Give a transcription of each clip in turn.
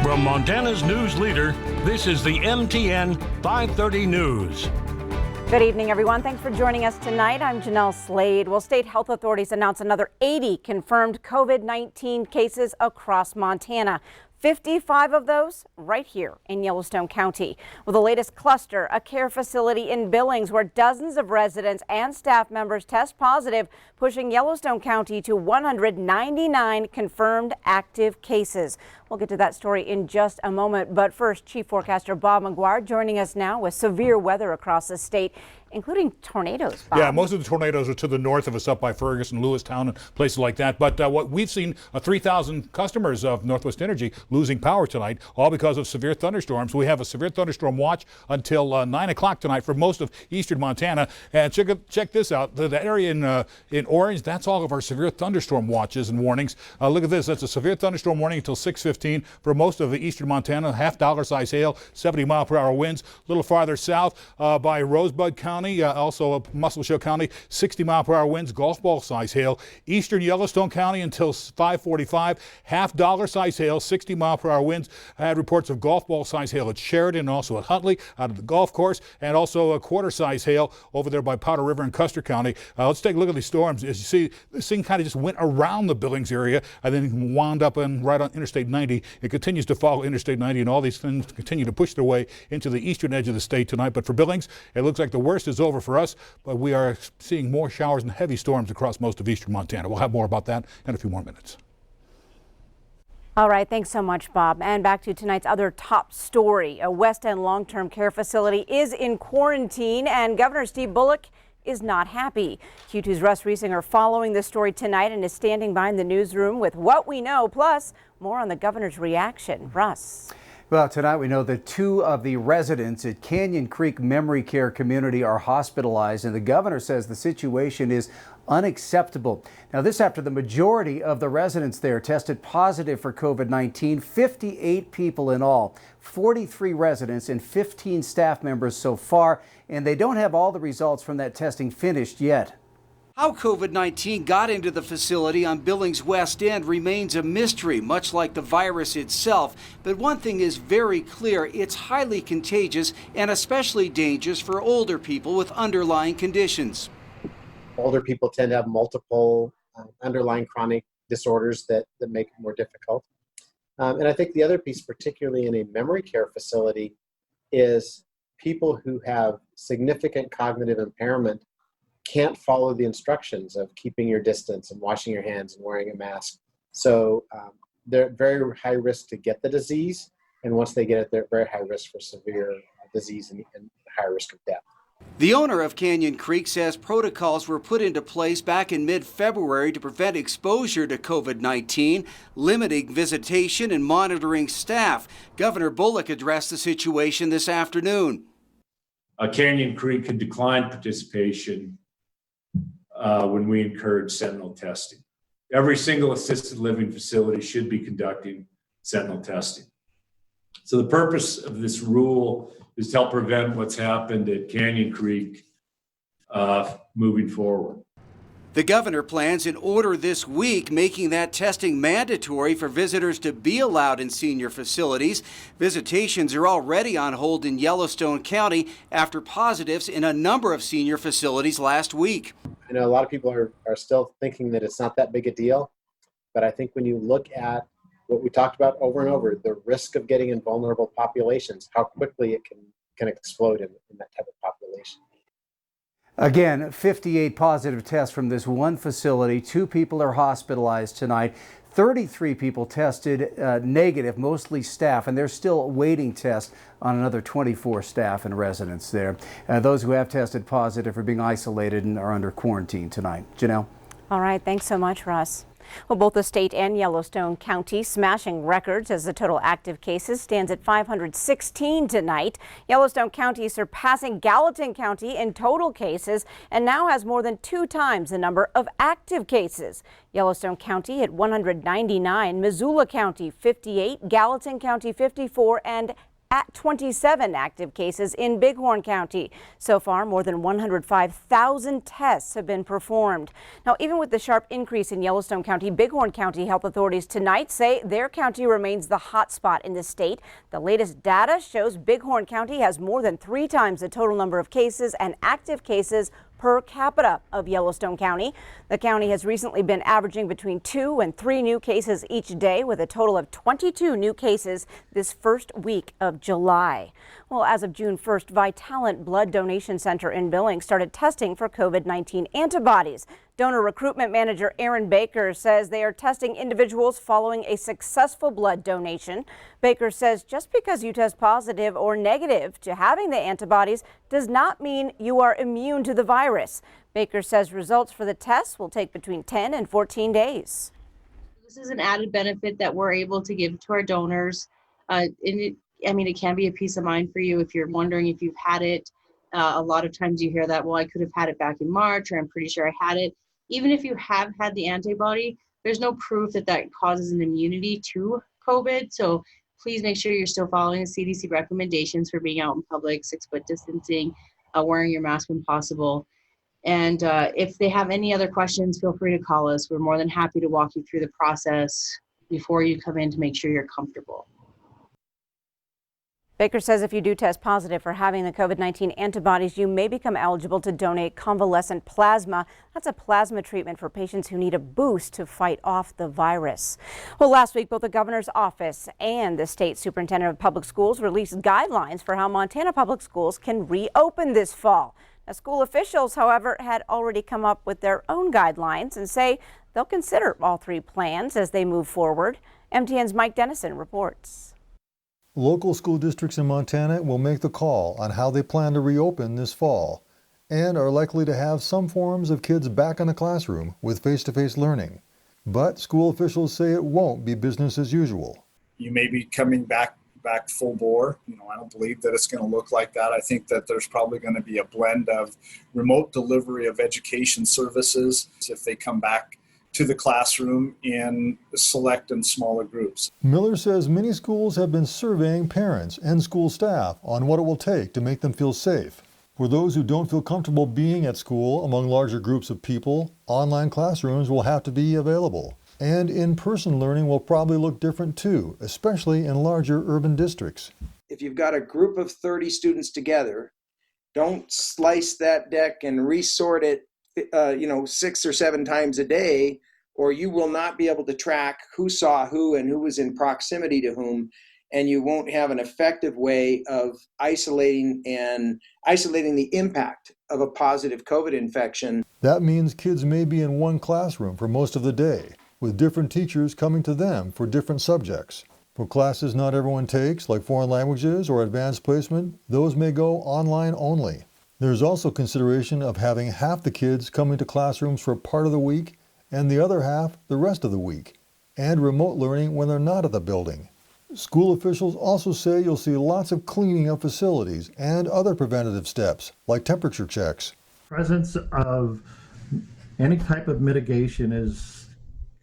From Montana's news leader, this is the MTN 530 News. Good evening, everyone. Thanks for joining us tonight. I'm Jeanelle Slade. Well, state health authorities announced another 80 confirmed COVID-19 cases across Montana. 55 of those right here in Yellowstone County. Well, the latest cluster, a care facility in Billings where dozens of residents and staff members test positive, pushing Yellowstone County to 199 confirmed active cases. We'll get to that story in just a moment. But first, Chief Forecaster Bob McGuire joining us now with severe weather across the state, including tornadoes. Bob. Yeah, most of the tornadoes are to the north of us, up by Ferguson, Lewistown, and places like that. But what we've seen, 3,000 customers of Northwest Energy losing power tonight, all because of severe thunderstorms. We have a severe thunderstorm watch until 9 o'clock tonight for most of eastern Montana. And check this out. The area in orange, that's all of our severe thunderstorm watches and warnings. Look at this. That's a severe thunderstorm warning until 6:15 for most of the eastern Montana. $half size hail, 70-mile-per-hour winds. A little farther south by Rosebud County, also Muscle County, 60-mile-per-hour winds, golf ball size hail. Eastern Yellowstone County until 5:45, $half size hail, 60-mile-per-hour winds. I had reports of golf ball size hail at Sheridan and also at Huntley out of the golf course, and also a quarter size hail over there by Powder River in Custer County. Let's take a look at these storms. As you see, this thing kind of just went around the Billings area and then wound up right on Interstate 90. It continues to follow Interstate 90, and all these things continue to push their way into the eastern edge of the state tonight. But for Billings, it looks like the worst is over for us, but we are seeing more showers and heavy storms across most of eastern Montana. We'll have more about that in a few more minutes. All right, thanks so much, Bob. And back to tonight's other top story. A West End long-term care facility is in quarantine, and Governor Steve Bullock is not happy. Q2's Russ Riesinger following this story tonight and is standing by in the newsroom with what we know, plus more on the governor's reaction. Russ. Well, tonight we know that 2 of the residents at Canyon Creek Memory Care Community are hospitalized, and the governor says the situation is unacceptable. Now, this after the majority of the residents there tested positive for COVID-19, 58 people in all, 43 residents and 15 staff members so far, and they don't have all the results from that testing finished yet. How COVID-19 got into the facility on Billings West End remains a mystery, much like the virus itself. But one thing is very clear, it's highly contagious and especially dangerous for older people with underlying conditions. Older people tend to have multiple underlying chronic disorders that make it more difficult. And I think the other piece, particularly in a memory care facility, is people who have significant cognitive impairment can't follow the instructions of keeping your distance and washing your hands and wearing a mask. So they're at very high risk to get the disease. And once they get it, they're at very high risk for severe disease and high risk of death. The owner of Canyon Creek says protocols were put into place back in mid-February to prevent exposure to COVID-19, limiting visitation and monitoring staff. Governor Bullock addressed the situation this afternoon. Canyon Creek had declined participation when we encouraged sentinel testing. Every single assisted living facility should be conducting sentinel testing. So the purpose of this rule is to help prevent what's happened at Canyon Creek moving forward. The governor plans an order this week making that testing mandatory for visitors to be allowed in senior facilities. Visitations are already on hold in Yellowstone County after positives in a number of senior facilities last week. I know a lot of people are still thinking that it's not that big a deal, but I think when you look at what we talked about over and over, the risk of getting in vulnerable populations, how quickly it can explode in that type of population. Again, 58 positive tests from this one facility. 2 people are hospitalized tonight. 33 people tested negative, mostly staff, and they're still awaiting tests on another 24 staff and residents there. Those who have tested positive are being isolated and are under quarantine tonight. Jeanelle? All right, thanks so much, Russ. Well, both the state and Yellowstone County smashing records as the total active cases stands at 516 tonight. Yellowstone County surpassing Gallatin County in total cases and now has more than 2 times the number of active cases. Yellowstone County at 199, Missoula County 58, Gallatin County 54, and at 27 active cases in Bighorn County. So far, more than 105,000 tests have been performed. Now, even with the sharp increase in Yellowstone County, Bighorn County health authorities tonight say their county remains the hot spot in the state. The latest data shows Bighorn County has more than 3 times the total number of cases and active cases per capita of Yellowstone County. The county has recently been averaging between 2 and 3 new cases each day, with a total of 22 new cases this first week of July. Well, as of June 1st, Vitalant Blood Donation Center in Billings started testing for COVID-19 antibodies. Donor recruitment manager Aaron Baker says they are testing individuals following a successful blood donation. Baker says just because you test positive or negative to having the antibodies does not mean you are immune to the virus. Baker says results for the tests will take between 10 and 14 days. This is an added benefit that we're able to give to our donors. It can be a peace of mind for you if you're wondering if you've had it. A lot of times you hear that, well, I could have had it back in March, or I'm pretty sure I had it. Even if you have had the antibody, there's no proof that that causes an immunity to COVID. So please make sure you're still following the CDC recommendations for being out in public, 6 foot distancing, wearing your mask when possible. And if they have any other questions, feel free to call us. We're more than happy to walk you through the process before you come in to make sure you're comfortable. Baker says if you do test positive for having the COVID-19 antibodies, you may become eligible to donate convalescent plasma. That's a plasma treatment for patients who need a boost to fight off the virus. Well, last week, both the governor's office and the state superintendent of public schools released guidelines for how Montana public schools can reopen this fall. Now, school officials, however, had already come up with their own guidelines and say they'll consider all 3 plans as they move forward. MTN's Mike Dennison reports. Local school districts in Montana will make the call on how they plan to reopen this fall and are likely to have some forms of kids back in the classroom with face-to-face learning. But school officials say it won't be business as usual. You may be coming back full bore. I don't believe that it's going to look like that. I think that there's probably going to be a blend of remote delivery of education services if they come back to the classroom in select and smaller groups. Miller says many schools have been surveying parents and school staff on what it will take to make them feel safe. For those who don't feel comfortable being at school among larger groups of people, online classrooms will have to be available. And in-person learning will probably look different too, especially in larger urban districts. If you've got a group of 30 students together, don't slice that deck and resort it 6 or 7 times a day, or you will not be able to track who saw who and who was in proximity to whom, and you won't have an effective way of isolating the impact of a positive COVID infection. That means kids may be in one classroom for most of the day, with different teachers coming to them for different subjects. For classes not everyone takes, like foreign languages or advanced placement, those may go online only. There's also consideration of having half the kids coming to classrooms for part of the week and the other half the rest of the week, and remote learning when they're not at the building. School officials also say you'll see lots of cleaning of facilities and other preventative steps, like temperature checks. Presence of any type of mitigation is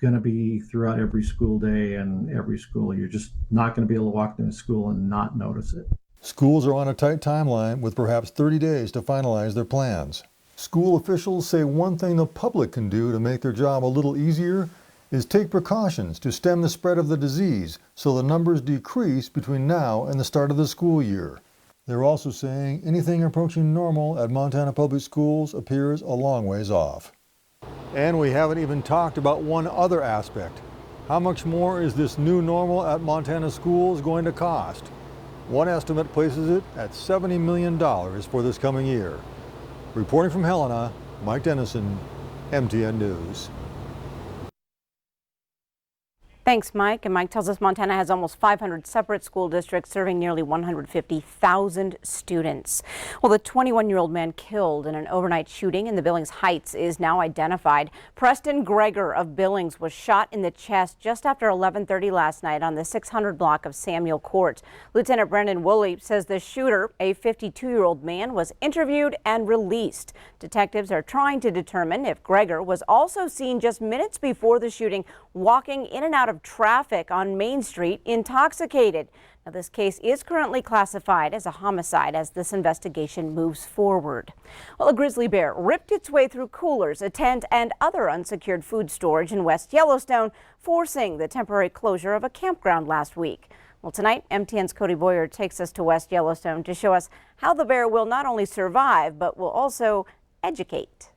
going to be throughout every school day and every school. You're just not going to be able to walk into school and not notice it. Schools are on a tight timeline with perhaps 30 days to finalize their plans. School officials say one thing the public can do to make their job a little easier is take precautions to stem the spread of the disease so the numbers decrease between now and the start of the school year. They're also saying anything approaching normal at Montana Public Schools appears a long ways off. And we haven't even talked about one other aspect. How much more is this new normal at Montana schools going to cost? One estimate places it at $70 million for this coming year. Reporting from Helena, Mike Dennison, MTN News. Thanks, Mike. And Mike tells us Montana has almost 500 separate school districts serving nearly 150,000 students. Well, the 21-year-old man killed in an overnight shooting in the Billings Heights is now identified. Preston Greger of Billings was shot in the chest just after 11:30 last night on the 600 block of Samuel Court. Lieutenant Brendan Woolley says the shooter, a 52-year-old man, was interviewed and released. Detectives are trying to determine if Greger was also seen just minutes before the shooting walking in and out of of traffic on Main Street intoxicated. Now, this case is currently classified as a homicide as this investigation moves forward. Well, a grizzly bear ripped its way through coolers, a tent, and other unsecured food storage in West Yellowstone, forcing the temporary closure of a campground last week. Well, tonight, MTN's Cody Boyer takes us to West Yellowstone to show us how the bear will not only survive, but will also educate.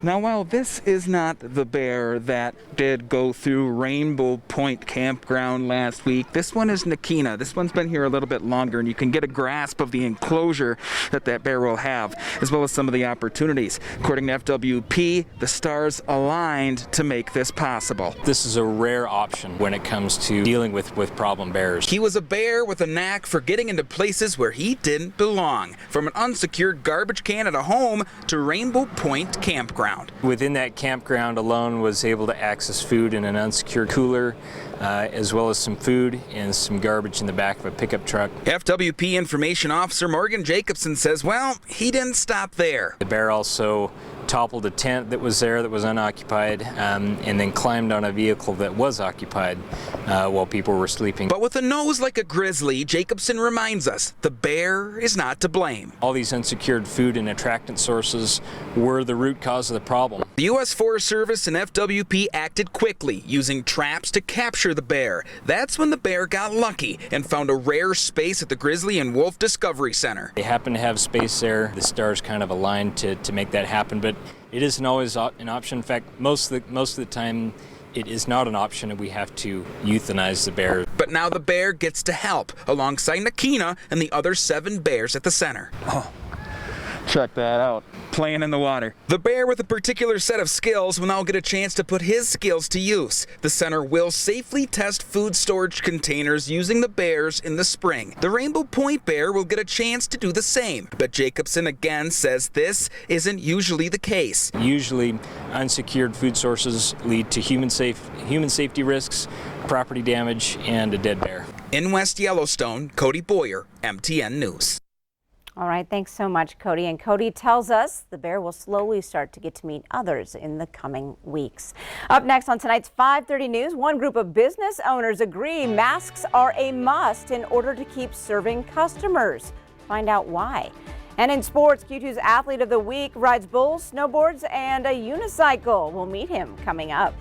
Now, while this is not the bear that did go through Rainbow Point Campground last week, this one is Nakina. This one's been here a little bit longer, and you can get a grasp of the enclosure that bear will have, as well as some of the opportunities. According to FWP, the stars aligned to make this possible. This is a rare option when it comes to dealing with problem bears. He was a bear with a knack for getting into places where he didn't belong, from an unsecured garbage can at a home to Rainbow Point Campground. Within that campground alone was able to access food in an unsecured cooler, as well as some food and some garbage in the back of a pickup truck. FWP Information Officer Morgan Jacobson says, well, he didn't stop there. The bear also toppled a tent that was there that was unoccupied, and then climbed on a vehicle that was occupied while people were sleeping. But with a nose like a grizzly, Jacobson reminds us the bear is not to blame. All these unsecured food and attractant sources were the root cause of the problem. The U.S. Forest Service and FWP acted quickly, using traps to capture the bear. That's when the bear got lucky and found a rare space at the Grizzly and Wolf Discovery Center. They happened to have space there. The stars kind of aligned to make that happen, but it isn't always an option. In fact, most of the time, it is not an option, and we have to euthanize the bear. But now the bear gets to help, alongside Nakina and the other 7 bears at the center. Oh, check that out. Playing in the water. The bear with a particular set of skills will now get a chance to put his skills to use. The center will safely test food storage containers using the bears in the spring. The Rainbow Point bear will get a chance to do the same, but Jacobson again says this isn't usually the case. Usually, unsecured food sources lead to human safety risks, property damage, and a dead bear. In West Yellowstone, Cody Boyer, MTN News. All right, thanks so much, Cody. And Cody tells us the bear will slowly start to get to meet others in the coming weeks. Up next on tonight's 5:30 News, one group of business owners agree masks are a must in order to keep serving customers. Find out why. And in sports, Q2's Athlete of the Week rides bulls, snowboards, and a unicycle. We'll meet him coming up.